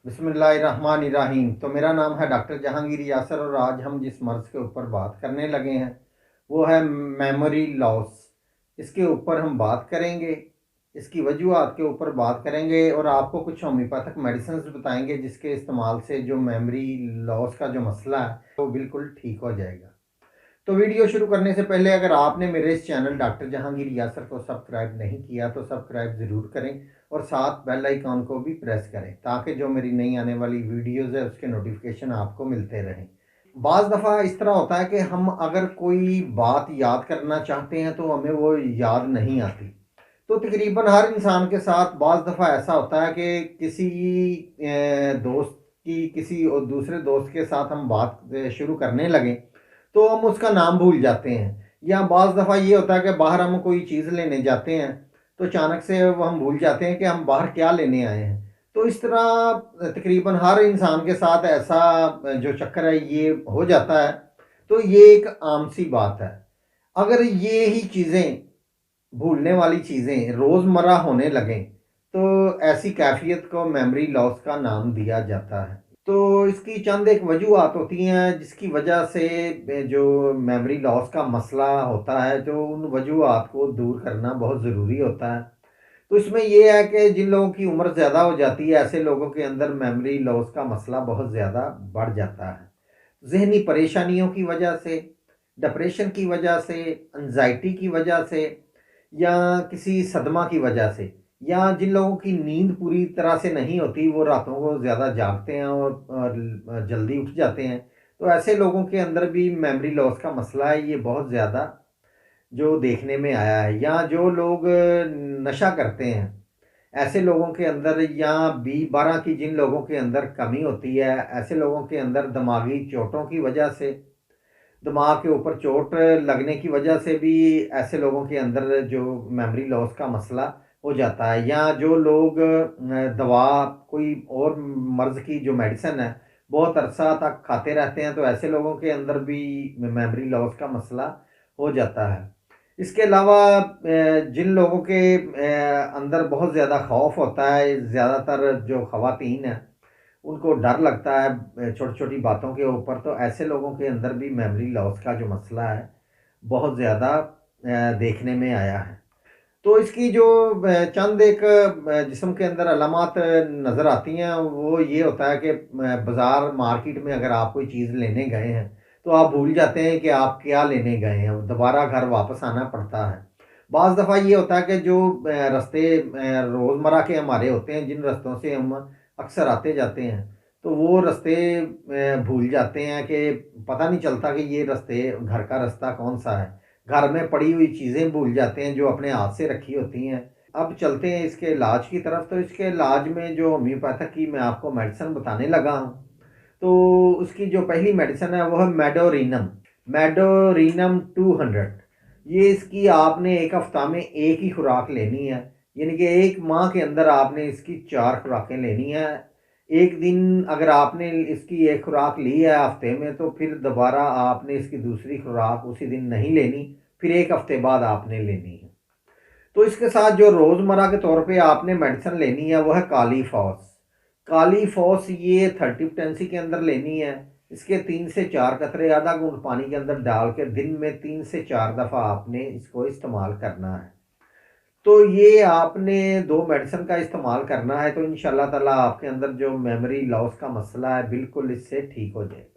बिस्मिल्लाहिर्रहमानिर्रहीम। तो मेरा नाम है डॉक्टर जहांगीर यासर और आज हम जिस मर्ज़ के ऊपर बात करने लगे हैं वो है मेमोरी लॉस। इसके ऊपर हम बात करेंगे, इसकी वजूहात के ऊपर बात करेंगे और आपको कुछ होम्योपैथिक मेडिसिन बताएंगे जिसके इस्तेमाल से जो मेमोरी लॉस का जो मसला है वो बिल्कुल ठीक हो जाएगा। तो वीडियो शुरू करने से पहले अगर आपने मेरे इस चैनल डॉक्टर जहांगीर यासर को सब्सक्राइब नहीं किया तो सब्सक्राइब ज़रूर करें और साथ बेल आइकॉन को भी प्रेस करें ताकि जो मेरी नई आने वाली वीडियोज़ है उसके नोटिफिकेशन आपको मिलते रहें। बाज़ दफ़ा इस तरह होता है कि हम अगर कोई बात याद करना चाहते हैं तो हमें वो याद नहीं आती। तो तकरीबन हर इंसान के साथ बाज़ दफ़ा ऐसा होता है कि किसी दोस्त की किसी और दूसरे दोस्त के साथ हम बात शुरू करने लगें तो हम उसका नाम भूल जाते हैं। या बाज़ दफ़ा ये होता है कि बाहर हम कोई चीज़ लेने जाते हैं तो अचानक से वो हम भूल जाते हैं कि हम बाहर क्या लेने आए हैं। तो इस तरह तकरीबन हर इंसान के साथ ऐसा जो चक्कर है ये हो जाता है। तो ये एक आम सी बात है। अगर ये ही चीज़ें, भूलने वाली चीज़ें रोज़मर्रा होने लगें तो ऐसी कैफियत को मेमोरी लॉस का नाम दिया जाता है। तो इसकी चंद एक वजूहात होती हैं जिसकी वजह से जो मेमोरी लॉस का मसला होता है, जो उन वजूहात को दूर करना बहुत ज़रूरी होता है। तो इसमें ये है कि जिन लोगों की उम्र ज़्यादा हो जाती है ऐसे लोगों के अंदर मेमोरी लॉस का मसला बहुत ज़्यादा बढ़ जाता है। ज़हनी परेशानियों की वजह से, डिप्रेशन की वजह से, एंजाइटी की वजह से या किसी सदमा की वजह से, या जिन लोगों की नींद पूरी तरह से नहीं होती, वो रातों को ज़्यादा जागते हैं और जल्दी उठ जाते हैं, तो ऐसे लोगों के अंदर भी मेमोरी लॉस का मसला है ये बहुत ज़्यादा जो देखने में आया है। या जो लोग नशा करते हैं ऐसे लोगों के अंदर, या बी 12 की जिन लोगों के अंदर कमी होती है, ऐसे लोगों के अंदर दिमागी चोटों की वजह से, दिमाग के ऊपर चोट लगने की वजह से भी ऐसे लोगों के अंदर जो मेमोरी लॉस का मसला हो जाता है। या जो लोग दवा, कोई और मर्ज़ की जो मेडिसिन है बहुत अरसा तक खाते रहते हैं, तो ऐसे लोगों के अंदर भी मेमोरी लॉस का मसला हो जाता है। इसके अलावा जिन लोगों के अंदर बहुत ज़्यादा खौफ होता है, ज़्यादातर जो ख़वातीन हैं उनको डर लगता है छोटी छोटी बातों के ऊपर, तो ऐसे लोगों के अंदर भी मेमोरी लॉस का जो मसला है बहुत ज़्यादा देखने में आया है। तो इसकी जो चंद एक जिस्म के अंदर अलामात नज़र आती हैं वो ये होता है कि बाज़ार मार्केट में अगर आप कोई चीज़ लेने गए हैं तो आप भूल जाते हैं कि आप क्या लेने गए हैं, दोबारा घर वापस आना पड़ता है। बाज़ दफ़ा ये होता है कि जो रास्ते रोज़मर्रा के हमारे होते हैं, जिन रास्तों से हम अक्सर आते जाते हैं, तो वो रास्ते भूल जाते हैं कि पता नहीं चलता कि ये रास्ते, घर का रास्ता कौन सा है। घर में पड़ी हुई चीज़ें भूल जाते हैं जो अपने हाथ से रखी होती हैं। अब चलते हैं इसके इलाज की तरफ। तो इसके इलाज में जो होम्योपैथिक की मैं आपको मेडिसिन बताने लगा हूँ, तो उसकी जो पहली मेडिसिन है वो है मेडोरिनम। मेडोरिनम 200। ये इसकी आपने एक हफ्ता में एक ही खुराक लेनी है, यानी कि एक माह के अंदर आपने इसकी 4 खुराकें लेनी है। एक दिन अगर आपने इसकी एक खुराक ली है हफ्ते में तो फिर दोबारा आपने इसकी दूसरी खुराक उसी दिन नहीं लेनी, फिर एक हफ्ते बाद आपने लेनी है। तो इसके साथ जो रोज़मर्रा के तौर पे आपने मेडिसिन लेनी है वो है काली फॉस। काली फॉस ये 30 पोटेंसी के अंदर लेनी है। इसके 3 से 4 कतरे आधा घूंट पानी के अंदर डाल के दिन में 3 से 4 दफ़ा आपने इसको इस्तेमाल करना है। तो ये आपने 2 मेडिसिन का इस्तेमाल करना है तो इंशाल्लाह ताला आपके अंदर जो मेमोरी लॉस का मसला है बिल्कुल इससे ठीक हो जाएगा।